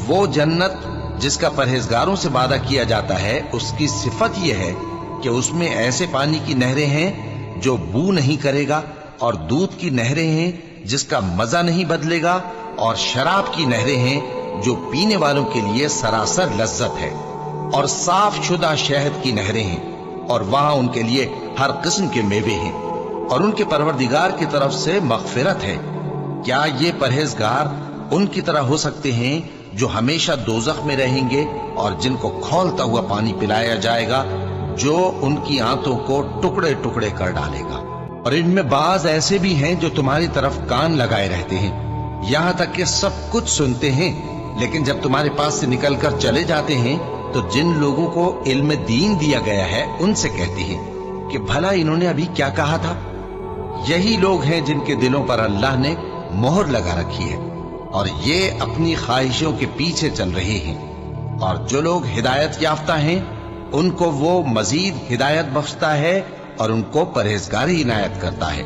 وہ جنت جس کا پرہیزگاروں سے وعدہ کیا جاتا ہے، اس کی صفت یہ ہے کہ اس میں ایسے پانی کی نہریں ہیں جو بو نہیں کرے گا، اور دودھ کی نہریں ہیں جس کا مزہ نہیں بدلے گا، اور شراب کی نہریں ہیں جو پینے والوں کے لیے سراسر لذت ہے، اور صاف شدہ شہد کی نہریں ہیں، اور وہاں ان کے لیے ہر قسم کے میوے ہیں، اور ان کے پروردگار کی طرف سے مغفرت ہے۔ کیا یہ پرہیزگار ان کی طرح ہو سکتے ہیں جو ہمیشہ دوزخ میں رہیں گے اور جن کو کھولتا ہوا پانی پلایا جائے گا جو ان کی آنتوں کو ٹکڑے ٹکڑے کر ڈالے گا؟ اور ان میں بعض ایسے بھی ہیں جو تمہاری طرف کان لگائے رہتے ہیں، یہاں تک کہ سب کچھ سنتے ہیں، لیکن جب تمہارے پاس سے نکل کر چلے جاتے ہیں تو جن لوگوں کو علم دین دیا گیا ہے ان سے کہتے ہیں کہ بھلا انہوں نے ابھی کیا کہا تھا؟ یہی لوگ ہیں جن کے دلوں پر اللہ نے مہر لگا رکھی ہے، اور یہ اپنی خواہشوں کے پیچھے چل رہے ہیں، اور جو لوگ ہدایت یافتہ ہیں ان کو وہ مزید ہدایت بخشتا ہے اور ان کو پرہیزگاری عنایت کرتا ہے۔